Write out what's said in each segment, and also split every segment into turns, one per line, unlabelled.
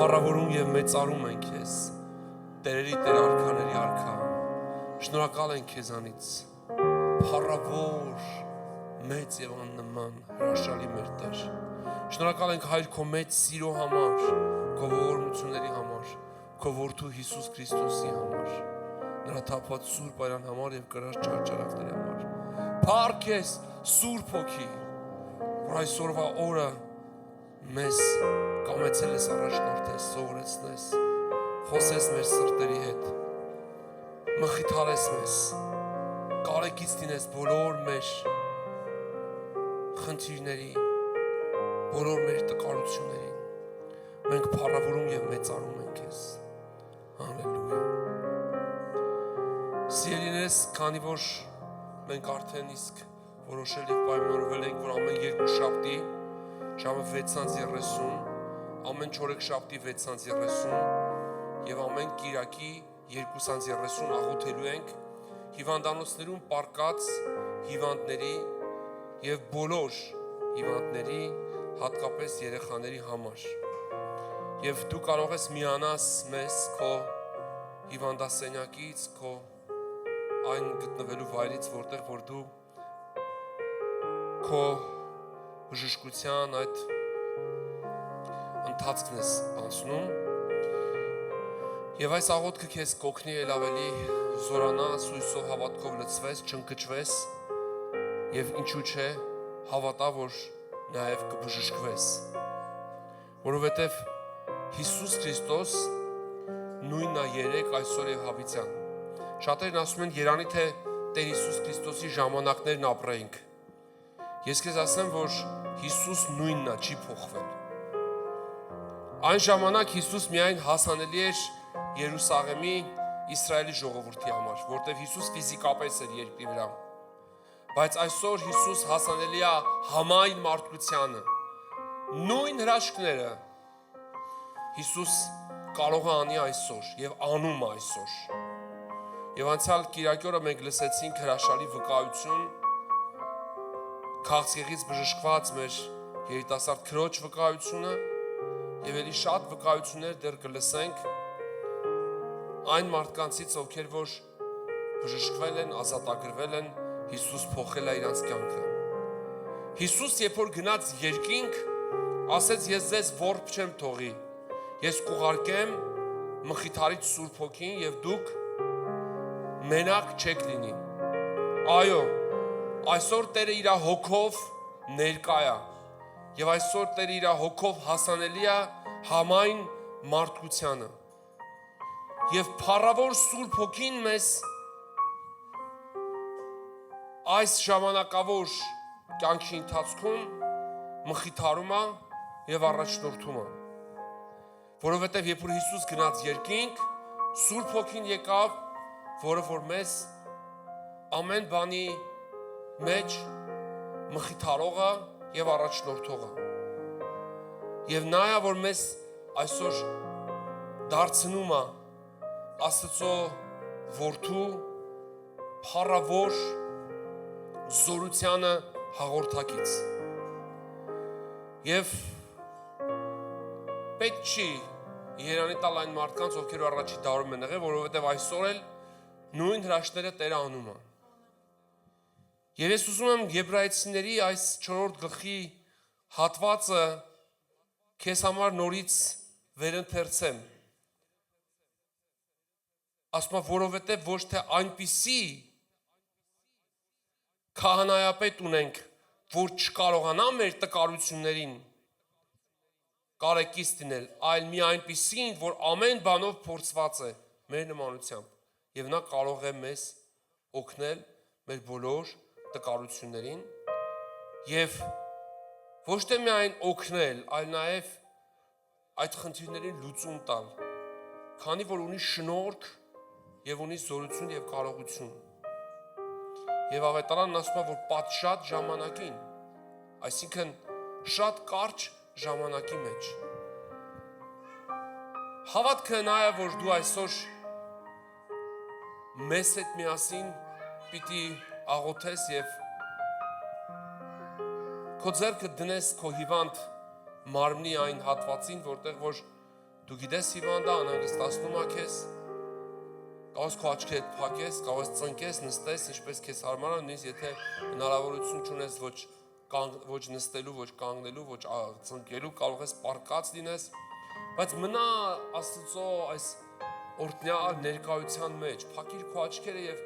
փառավորում եւ մեծարում ենք քեզ, Տերերի Տեր արքաների արքա։ Շնորհակալ ենք քեզանից, փառավոր, մեծ եւ աննման հրաշալի մեր Տեր։ Շնորհակալ ենք Հայր քո մեծ սիրո համար, քո ողորմությունների համար, քո որդու Հիսուս Քրիստոսի համար, նրա թափված սուրբ այրան համար եւ կրած ճարճարակների համար։ Փառք ես Սուրբ Հոգի, որ այսօրվա օրը մեզ կամեցել ես առաջնորդես, սովորեցնես, խոսես մեր սրտերի հետ, մխիթարես մեզ, կարեկից դինես բոլոր մեր խնդիրների, բոլոր մեր տկարություններին, մենք փառավորում եւ մեծարում ենք քեզ։ Հալելույա։ Սիրելիներս, քանի որ մենք արդեն իսկ որոշել եւ պայմանավորվել ենք, որ ամեն երկուշաբթի ժամը 6:30, ամեն չորեքշաբթի 6:30 եւ ամեն կիրակի 2:30 աղոթելու ենք հիվանդանոցներում պարկած հիվանդների եւ բոլոր հիվանդների, հատկապես երեխաների համար։ Եվ դու կարող ես միանաս մեզ քո հիվանդասենյակից, քո այն գտնվելու վայրից, որտեղ որ դու քո բժշկության այդ ընթացքն ես անցնում եւ այս աղոթքը քեզ կօգնի ել ավելի զորանաս, հույսով, հավատքով լցվես, չընկճվես եւ ինչու՞ չէ հավատա, որ նաեւ կբժշկվես, որովհետեւ Հիսուս Քրիստոս նույնն է երեք, այսօր եւ հավիտյան։ Շատերն ասում են երանի թե Տեր Հիսուս Քրիստոսի ժամանակներն ապրեինք։ Ես քեզ ասեմ, որ Հիսուս նույնն է, չի փոխվել։ Այն ժամանակ Հիսուս միայն հասանելի էր Երուսաղեմի Իսրայելի ժողովրդի համար, որտեղ Հիսուս ֆիզիկապես էր երկրի վրա։ Բայց այսօր Հիսուս հասանելի է համայն մարդկությանը։ Նույն հրաշքները Հիսուս կարող է անի այսօր եւ անում է այսօր։ Եվ անցյալ կիրակի օրը մենք լսեցինք հրաշալի վկայություն քաղցկեղից բժշկված մեր երիտասարդ քրոջ վկայությունը եւ ելի շատ վկայություններ դեռ կլսենք այն մարդկանցից, ովքեր որ բժշկվել են, ազատագրվել են, Հիսուս փոխել է իրանց կյանքը։ Հիսուս երբ որ գնաց երկինք, ասեց ես ձեզ ворբ չեմ թողի, ես կուղարկեմ մխիթարիչ Սուրբ Հոգին եւ դուք մենակ չեք լինի։ Այո, այսօր Տերը իր հոգով ներկա է եւ այսօր Տերը իր հոգով հասանելի է համայն մարդկությանը եւ փառավոր Սուրբ Հոգին մեզ այս ժամանակավոր կյանքի ընթացքում մխիթարում է եւ առաջնորդում է, որովհետեւ երբ որ Հիսուս գնաց երկինք, Սուրբ Հոգին եկավ, որը որ մեզ ամեն բանի մեջ մխիթարողը եւ առաջնորդողը։ Եվ նա է, որ մեզ այսօր դարձնում է Աստծո որդու փառավոր զորությանը հաղորդակից։ Եվ պետք չի երանի տալ այն մարդկանց, ովքեր առաջի դարում են եղել, որովհետեւ այսօր էլ նույն հրաշքները Տերը անում է։ Եվ ես ուզում եմ Եբրայեցիների այս 4-րդ գլխի հատվածը քեզ համար նորից վերընթերցեմ։ Ասում է, որովհետև ոչ թե այնպիսի քահանայապետ ունենք, որ չկարողանա մեր տկարություններին կարեկից դնել, այլ մի այնպիսին, որ ամեն բանով փորձված է մեր նմանությամբ, եւ նա կարող է մեզ օգնել մեր բոլոր տկարություններին եւ ոչ թե միայն օգնել, այլ նաեւ այդ խնդիրներին լուծում տալ, քանի որ ունի շնորհք եւ ունի զորություն եւ կարողություն։ Եվ ավետարանն ասում է, որ պատշաճ ժամանակին, այսինքն շատ կարճ ժամանակի մեջ։ Հավատքը նա է, որ դու այսօր մեզ հետ միասին պիտի աղոթես եւ քո ձեռքը դնես քո հիվանդ մարմնի այն հատվածին, որտեղ որ Դու գիտես հիվանդը անհանգստացնում է քեզ, կարող ես քո աչքերը փակես, կարող ես ծնկես, նստես, ինչպես քեզ հարմար է, նույնիսկ եթե հնարավորություն չունես ոչ նստելու, ոչ կանգնելու, ոչ ծնկելու, կարող ես պառկած լինես, բայց մնա Աստծո այս օրհնյալ ներկայության մեջ, փակիր քո աչքերը եւ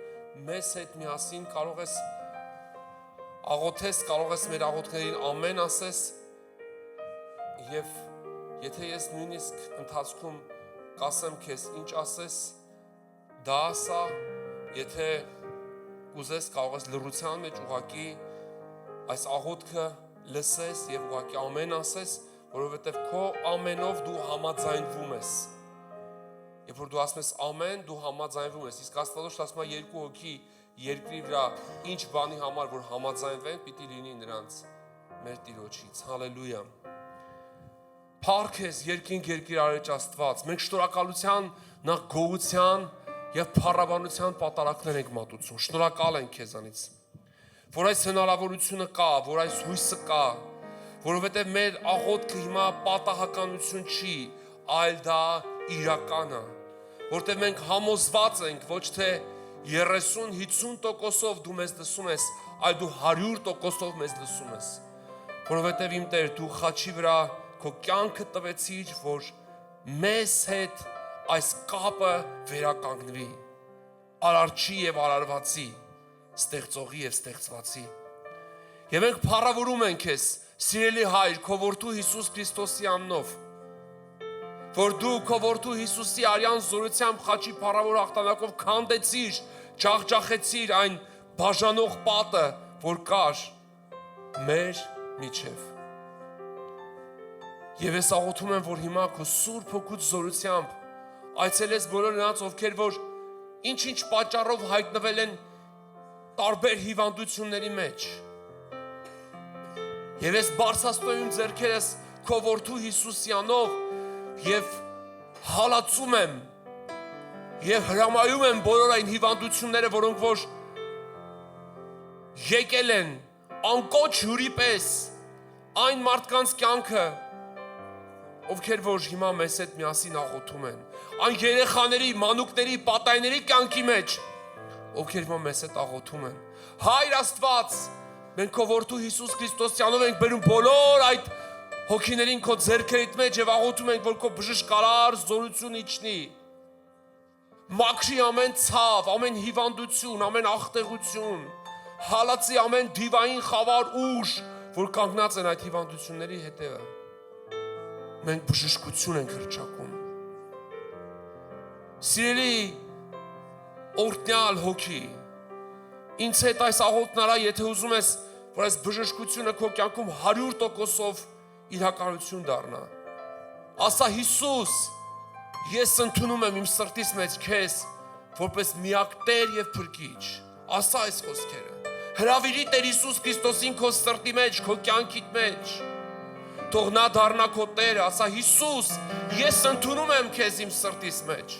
մեզ հետ միասին կարող ես աղոթես, կարող ես մեր աղոթքներին ամեն ասես եւ եթե ես նույնիսկ ընթացքում կասեմ քեզ ինչ ասես, դա ասա, եթե ուզես կարող ես լռության մեջ ուղակի այս աղոթքը լսես եւ ուղակի ամեն ասես, որովհետեւ քո ամենով դու համաձայնվում ես։ Երբ որ դու ասում ես ամեն, դու համաձայնվում ես։ Իսկ Աստվածաշունչը ասում է երկու հոգի երկրի վրա ինչ բանի համար որ համաձայնվեն, պիտի լինի նրանց մեր Տիրոջից։ Հալելույա։ Փառք ես երկինք երկիր արեջ Աստված։ Մենք շնորհակալության, նախ գոհության եւ փառաբանության պատարակներ ենք մատուցում։ Շնորհակալ ենք քեզանից, որ այս հնարավորությունը կա, որ այս հույսը կա, որովհետեւ մեր աղոթքը հիմա պատահականություն չի, այլ դա իրական է, որտեղ մենք համոզված ենք ոչ թե 30-50%-ով դու մեզ լսում ես, այլ դու 100%-ով մեզ լսում ես, որովհետև իմ Տեր դու խաչի վրա քո կյանքը տվեցիր, որ մեզ հետ այս կապը վերականգնվի, արարչի եւ արարվածի, ստեղծողի եւ ստեղծվածի։ Եվ մենք փառավորում ենք քեզ, սիրելի Հայր, քո որդու Հիսուս Քրիստոսի անունով, որ դու քո որդու Հիսուսի արյան զորությամբ խաչի փառավոր հաղթանակով քանդեցիր, ջախջախեցիր այն բաժանող պատը, որ կար մեր միջև։ Եվ ես աղոթում եմ, որ հիմա քո Սուրբ Հոգուց զորությամբ այցելես բոլոր նրանց, ովքեր որ ինչ-ինչ պատճառով հայտնվել են տարբեր հիվանդությունների մեջ։ Եվ ես բարձրացնում ձեռքերս քո որդու Հիսուսի անունով եւ հալածում եմ եւ հրամայում եմ բոլոր այն հիվանդությունները, որոնք որ եկել են անկոչ հյուրի պես այն մարդկանց կյանքը, ովքեր որ հիմա մեզ հետ միասին աղոթում են, այն երեխաների, մանուկների, պատայների կյանքի մեջ, ովքեր որ մեզ հետ աղոթում են։ Հայր Աստված, մենք քո որդու Հիսուս Քրիստոսի անունով ենք բերում բոլոր այդ հոգիներին քո ձեռքերիդ մեջ եւ աղոթում ենք, որ քո բժշկարար զորություն իջնի։ Մաքրի ամեն ցավ, ամեն հիվանդություն, ամեն աղտեղություն, հալածի ամեն դիվային խավար ուժ, որ կանգնած են այդ հիվանդությունների հետևը։ Մենք բժշկություն ենք հռչակում։ Սիրելի օրհնյալ հոգի, ինձ հետ այս աղոթքն արա, եթե ուզում ես, որ այս բժշկությունը քո կյանքում 100%-ով իրականություն դառնա։ Ասա Հիսուս, ես ընդունում եմ իմ սրտիս մեջ քեզ որպես միակ Տեր եւ Փրկիչ։ Ասա այս խոսքերը։ Հրավիրի Տեր Հիսուս Քրիստոսին քո սրտի մեջ, քո կյանքի մեջ։ Թող նա դառնա քո Տերը, ասա Հիսուս, ես ընդունում եմ քեզ իմ սրտիս մեջ։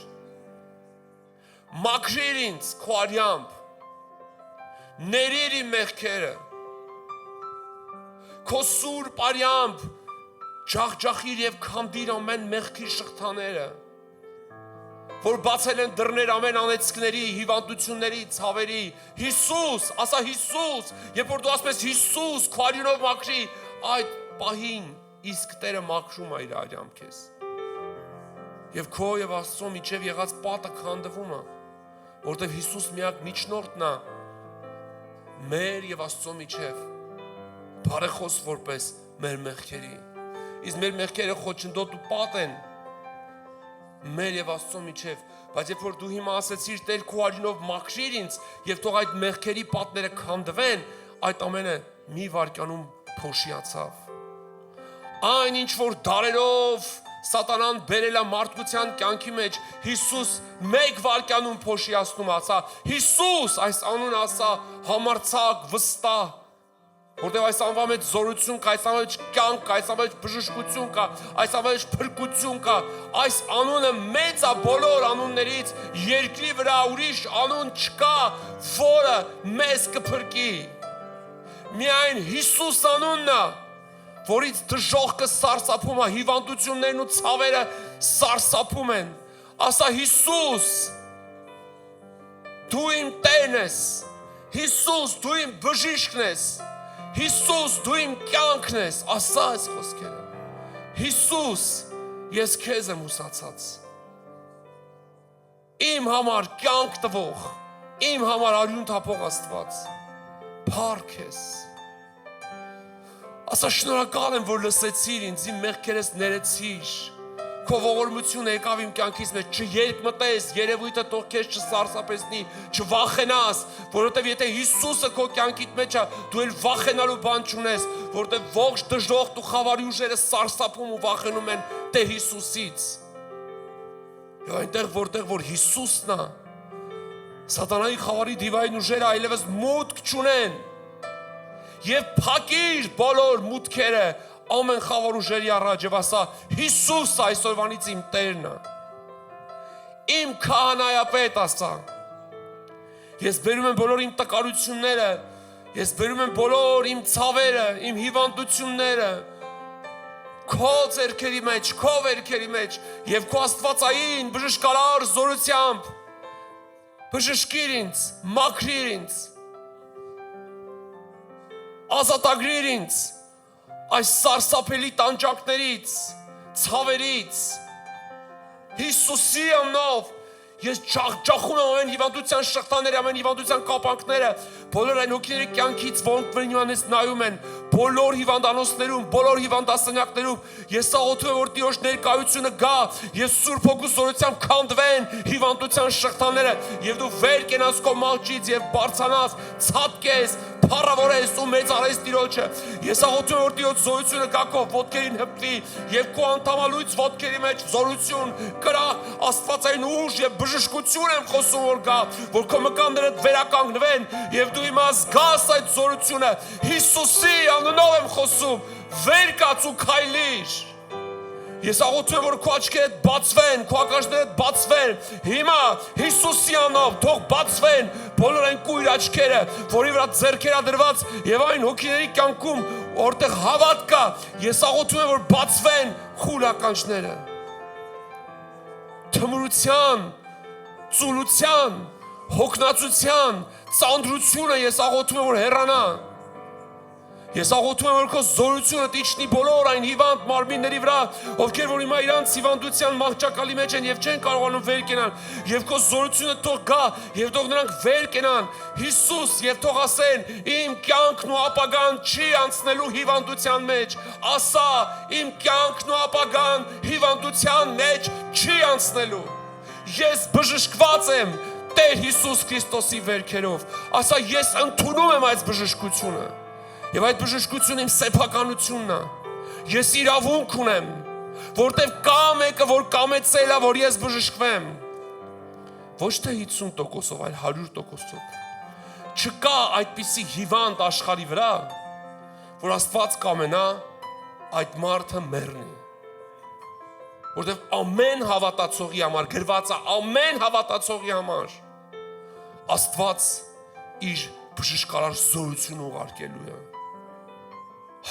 Մաքրիր ինձ քո արյամբ, ներիր իմ մեղքերը, քո սուրբ արյամբ ջախջախիր եւ քանդիր ամեն մեղքի շղթաները, որ բացել են դռներ ամեն անեծքների, հիվանդությունների, ցավերի։ Հիսուս, ասա Հիսուս, երբ որ դու ասում ես Հիսուս, քո արյունով մաքրի, այդ պահին իսկ Տերը մաքրում է իր արյամբ քեզ։ Եվ քո եւ Աստծո միջև եղած պատը քանդվում է, որտեղ Հիսուս միակ միջնորդն է մեր եւ Աստծո միջև, բարեխոս որպես մեր մեղքերի։ Իսկ մեր մեղքերը խոչընդոտ ու պատ են մեր եւ Աստծո միջև, բայց երբ որ դու հիմա ասեցիր Տեր քո արյունով մաքրիր ինձ եւ թող այդ մեղքերի պատները քանդվեն, այդ ամենը մի վայրկյանում փոշիացավ։ Այն ինչ որ դարերով Սատանան բերել է մարդկության կյանքի մեջ, Հիսուս մեկ վայրկյանում փոշիացնում ասա, Հիսուս, այս անուն ասա, համարձակ, վստահ, որտեղ այս անվան մեջ զորություն կա, այս անվան մեջ կյանք կա, այս անվան մեջ բժշկություն կա, այս անվան մեջ փրկություն կա, այս անունը մեծ է բոլոր անուններից, երկրի վրա ուրիշ անուն չկա, որը մեզ կփրկի։ Միայն Հիսուս անունն է, որից դժոխքը սարսափում է, հիվանդություններն ու ցավերը սարսափում են, ասա Հիսուս, դու իմ Տերն ես, Հիսուս, դու իմ բժիշկն ես, Հիսուս, դու իմ կյանքն ես, ասա այս խոսքերը, Հիսուս, ես քեզ եմ ուսացած, իմ համար կյանք տվող, իմ համար արյուն թափող Աստված, փառք ես, ասա շնորհակալ եմ, որ լսեցիր ինձ, իմ մեղքերս ներեցիր, քո ողորմությունը եկավ իմ կյանքից մեջ, չերկմտես, երևույթը թող քեզ չսարսափեցնի, չվախենաս, որովհետև եթե Հիսուսը քո կյանքիդ մեջ է, դու էլ վախենալու բան չունես, որովհետև ողջ դժոխք ու խավարի ուժերը սարսափում ու վախենում են Տեր Հիսուսից։ Եվ այնտեղ որտեղ որ Հիսուսն է, սատանայի խավարի դիվային ուժերը այլևս մուտք չունեն։ Եվ փակիր բոլոր մուտքերը ամեն խավար ուժերի առաջ եւ ասա Հիսուս այսօրվանից իմ Տերն է, իմ քահանայապետ ասա, ես բերում եմ բոլոր իմ տկարությունները, ես բերում եմ բոլոր իմ ցավերը, իմ հիվանդությունները քո ձեռքերի մեջ, քո վերքերի մեջ եւ քո աստվածային բժշկարար զորությամբ բժշկիր ինձ, մաքրիր ինձ, ազատագրիր ինձ այս սարսափելի տանջանքներից, ցավերից, Հիսուսի անունով, ես ճախում եմ ամեն հիվանդության շղթաները, ամեն հիվանդության կապանքները, բոլոր այն հոգիների կյանքից, որոնք վրինյանից նայում են, բոլոր հիվանդանոցներում, բոլոր հիվանդասենյակներում, ես աղոթում եմ, որ Տիրոջ ներկայությունը գա, ես Սուրբ Հոգու զորությամբ քանդվեն հիվանդության շղթաները, եւ դու վեր կենաս քո մահճից եւ բարձրանաս, ցատկես, փառավորես ու մեծարես Տիրոջը։ Ես աղոթում եմ, որ Տիրոջ զորությունը գա քո ոտքերին հպվի եւ քո անդամալույց ոտքերի մեջ զորություն կրա, աստվածային ուժ եւ բժշկություն եմ խոսում որ գա, որ քո մկաններդ վերականգնվեն եւ դու իմաս գաս այդ զորությունը Հիսուսի անունով եմ խոսում, վեր կաց ու քայլիր։ Ես աղոթում եմ, որ քո աչքերդ բացվեն, քո ականջներդ բացվեն, հիմա Հիսուսի անունով թող բացվեն բոլոր այն կույր աչքերը, որի վրա ձեռքերը դրված եւ այն հոգիների կյանքում, որտեղ հավատ կա, ես աղոթում եմ, որ բացվեն խուլ ականջները։ Թմրության, ծուլության, հոգնածության, ծանրությունը ես աղոթում եմ, որ հեռանա։ Ես աղոթում եմ, որ քո զորությունը իջնի բոլոր այն հիվանդ մարմինների վրա, ովքեր որ հիմա իրանց հիվանդության մահճակալի մեջ են եւ չեն կարողանում վեր կենալ, եւ քո զորությունը թող գա եւ թող նրանք վեր կենան, Հիսուս, եւ թող ասեն, իմ կյանքն ու ապագան չի անցնելու հիվանդության մեջ, ասա, իմ կյանքն ու ապագան հիվանդության մեջ չի անցնելու, ես բժշկված եմ Տեր Հիսուս Քրիստոսի վերքերով, ասա, ես ընդունում եմ այս բժշկությունը։ Եվ այդ բժշկությունը իմ սեփականությունն է, ես իրավունք ունեմ, որտև կա մեկը, որ կամեցել է, որ ես բժշկվեմ, ոչ թե 50%-ով, այլ 100%-ով, չկա այդպիսի հիվանդ աշխարհի վրա, որ Աստված կամենա այդ մարդը մեռնի, որտև ամեն հավատացողի համար, գրված է ամեն հավատացողի համար, Աստված իր բժշկարար զորությունը ուղարկելու է,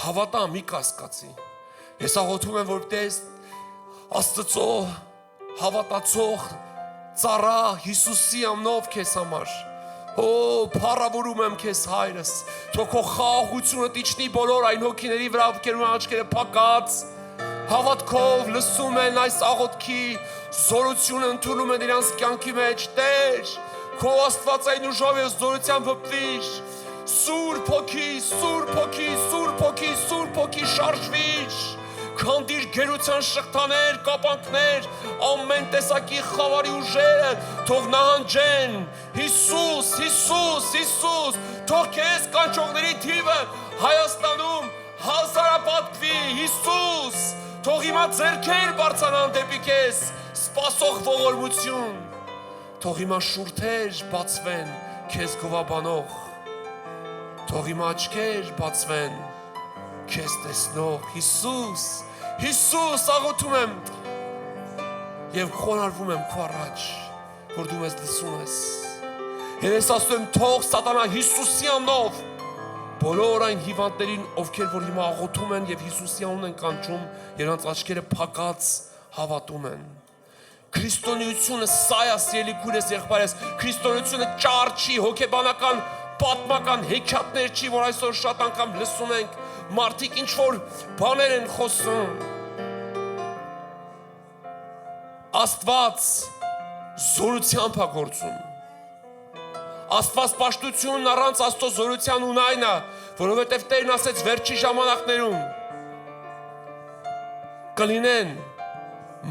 հավատա մի կասկածի, ես աղոթում եմ, որպես Աստծո հավատացող ծառա Հիսուսի անունով քեզ համար, փառավորում եմ քեզ հայրս, թող քո խաղաղությունը իջնի բոլոր այն հոգիների վրա, ովքեր աչքերը փակած, հավատքով լսում են այս աղոթքի զորությունը ընդունում են իրանց կյանքի մեջ, Տեր, քո աստվածային ուժով եւ զորությամբ հպվիր, Սուրբ Հոգի, Սուրբ Հոգի, Սուրբ Հոգի, Սուրբ Հոգի շարժվիր, քանդիր գերության շղթաներ, կապանքներ, ամեն տեսակի խավարի ուժերը, թող նահանջեն, Հիսուս, Հիսուս, Հիսուս, թող քեզ կանչողների թիվը Հայաստանում հազարապատկվի, Հիսուս, թող հիմա ձեռքեր բարձրանան դեպի քեզ, սպասող ողորմություն, թող հիմա շուրթեր բացվեն քեզ գովաբանող, թող իմ աչքեր բացվեն քեզ տեսնող, Հիսուս, Հիսուս, աղոթում եմ եւ խոնարհվում եմ քո առաջ, որ դու մեզ լսում ես։ Եվ ես ասում եմ, թող սատանա Հիսուսի անունով բոլոր այն հիվանդներին, ովքեր որ հիմա աղոթում են եւ Հիսուսի անուն են կանչում, նրանց աչքերը փակած հավատում են։ Քրիստոնեությունը սայաս ելիքուրես եղբայրես, քրիստոնեությունը ճար չի, հոգեբանական պատմական հեքիաթներ չի, որ այսօր շատ անգամ լսում ենք, մարդիկ ինչ որ բաներ են խոսում։ Աստված զորությամբ է գործում։ Աստված պաշտությունն առանց Աստծո զորության ունայն է, որովհետև Տերն ասեց վերջի ժամանակներում կլինեն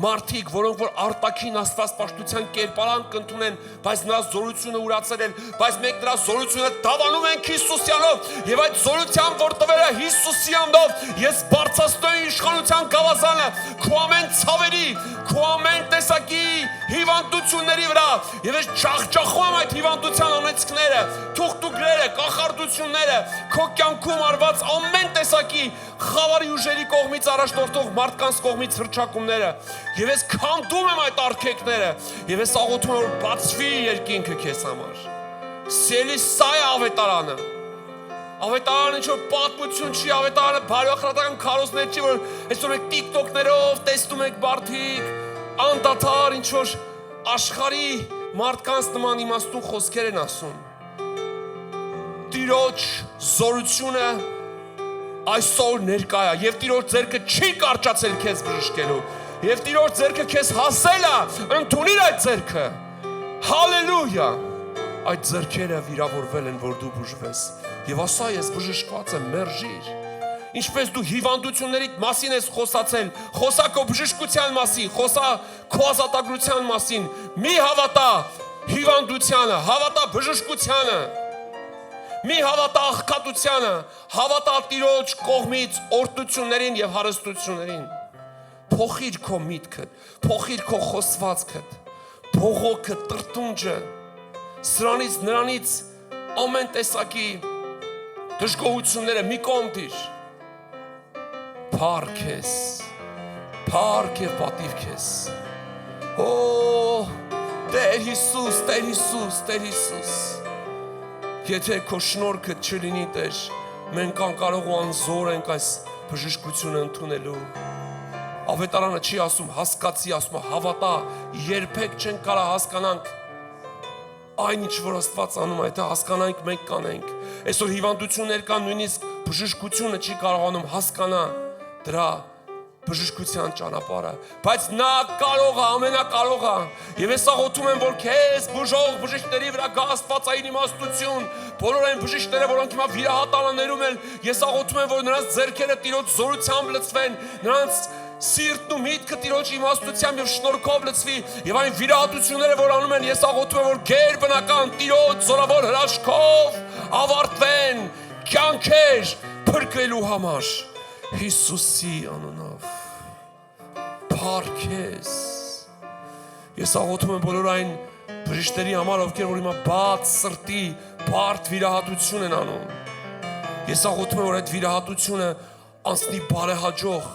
մարդիկ, որոնք որ արտաքին Աստված պաշտության կերպարանք կընդունեն, բայց նրա զորությունը ուրացել են, բայց մենք նրա զորությունը դավանում ենք Հիսուսյանով, եւ այդ զորությամբ, որ տվել է Հիսուսյանով, ես բարձրացնում եմ իշխանության գավազանը, քո ամեն ցավերի, քո ամեն տեսակի հիվանդությունների վրա, եւ ես ճախճախում եմ այդ հիվանդության անեծքները, թուղթուկները, կախարդությունները, քո կյանքում արված ամեն տեսակի խավարի ուժերի կողմից առաջնորդող մարդկանց կողմից հռչակումները, եւ ես քանդում եմ այդ արգելքները, եւ ես աղոթում եմ, որ բացվի երկինքը քեզ համար։ Սիրելի, սա է ավետարանը։ Ավետարանը ինչ որ պատմություն չի, ավետարանը բարոյախոսական քարոզներ չի, որ այսօր եք TikTok-ներով տեսնում եք մարդիկ, անդադար ինչ որ աշխարհի մարդկանց նման իմաստուն խոսքեր են ասում։ Տիրոջ զորությունը այսօր ներկա է, եւ Տիրոջ ձեռքը չի կարճացել քեզ բժշկելու, եւ Տիրոջ ձեռքը քեզ հասել է, ընդունիր այդ ձեռքը։ Հալելույա։ Այդ ձեռքերը վիրավորվել են, որ դու բուժվես։ Եվ ասա, ես բժշկված եմ, մերժիր։ Ինչպես դու հիվանդությունների մասին ես խոսացել, խոսա քո բժշկության մասին, խոսա քո ազատագրության մասին։ Մի հավատա հիվանդությանը, հավատա բժշկությանը։ Մի հավատա աղքատությանը, հավատա Տիրոջ կողմից օրհնություններին եւ հարստություններին։ Փոխիր քո միտքը, փոխիր քո խոսվածքը, փողոքը, տրտունջը, սրանից նրանից ամեն տեսակի դժգոհությունները մի կողմ դիր։ Փառք քեզ, փառք եւ պատիվ քեզ։ Օ, Տեր Հիսուս, Տեր Հիսուս, Տեր Հիսուս։ Եթե քո շնորհքը չլինի, Տեր, մենք անկարող ու անզոր ենք այս բժշկությունը ընդունելու։ Ավետարանը չի ասում հասկացի, ասում է հավատա, երբեք չենք կարա հասկանանք այն ինչ որ Աստված անում է, դա հասկանանք մենք կանենք։ Այսօր հիվանդություններ կան, նույնիսկ բժշկությունը չի կարողանում հասկանա դրա բժշկության ճանապարհը, բայց նա կարող է, ամենակարող է։ Եվ ես աղոթում եմ, որ քեզ բուժող բժիշկների վրա գա աստվածային իմաստություն, բոլոր այն բժիշկները, որոնք հիմա վիրահատարաններում են, ես աղոթում եմ, որ նրանց ձեռքերը Տիրոջ զորությամբ լցվեն, նրանց սիրտն ու միտքը Տիրոջ իմաստությամբ եւ շնորհքով լցվի, եւ այն վիրահատությունները, որ անում են, ես աղոթում եմ, որ գերբնական Տիրոջ զորավոր հրաշքով ավարտվեն կյանքեր փրկվելու համար Հիսուսի անունով։ Փառք քեզ։ Ես աղոթում եմ բոլոր այն բժիշկների համար, ովքեր որ հիմա բաց սրտի բարդ վիրահատություն են անում։ Ես աղոթում եմ, որ այդ վիրահատությունը անցնի բարեհաջող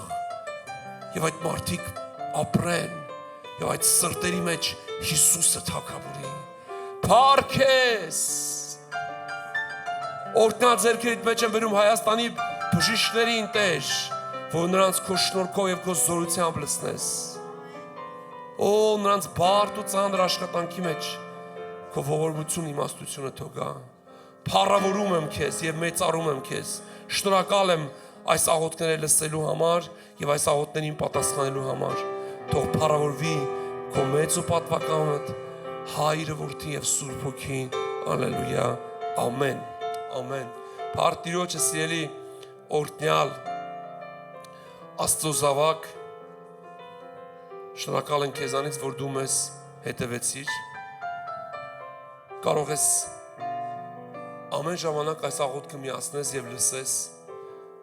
եւ այդ մարդիկ ապրեն եւ այդ սրտերի մեջ Հիսուսը թագավորի։ Փառք քեզ։ Օրհնած ձեռքերիդ մեջ եմ բերում Հայաստանի բժիշկներին, Տեր, որ նրանց քո շնորհքով եւ քո զորությամբ լցնես։ Օ, նրանց բարդ ու ծանր աշխատանքի մեջ քո ողորմություն իմաստությունը թող գա։ Փառավորում եմ քեզ եւ մեծարում եմ քեզ։ Շնորհակալ եմ այս աղոթքները լսելու համար եւ այս աղոթներին պատասխանելու համար։ Թող փառավորվի քո մեծ ու պատվականդ Հայրը, Որդին եւ Սուրբ Հոգին։ Ալելույա։ Ամեն։ Ամեն։ Փառք Տիրոջը, սիրելի օրհնյալ Աստծո զավակ, շնորհակալ ենք քեզանից, որ դու մեզ հետևեցիր։ Կարող ես ամեն ժամանակ այս աղոթքը միացնես եւ լսես,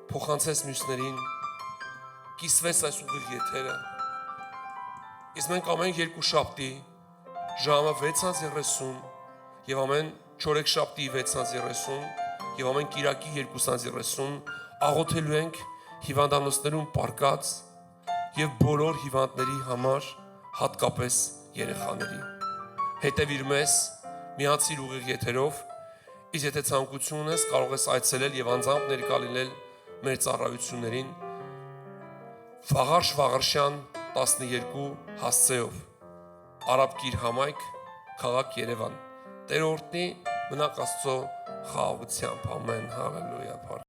փոխանցես մյուսներին, կիսվես այս ուղիղ եթերը։ Իսկ մենք ամեն երկուշաբթի ժամը 6:30 եւ ամեն չորեքշաբթի 6:30 եւ ամեն կիրակի 2:30 աղոթելու ենք հիվանդանոցներում պարկած եւ բոլոր հիվանդների համար, հատկապես երեխաների։ Հետևիր մեզ, միացիր ուղիղ եթերով, իսկ եթե ցանկություն ունես, կարող ես այցելել եւ անձամբ ներկա լինել մեր ծառայություններին Վաղարշ Վաղարշյան 12 հասցեով, Արաբկիր համայնք, քաղաք Երևան, Տեր օրհնի, մնաք Աստծո խաղաղությամբ, ամեն, հալելույա։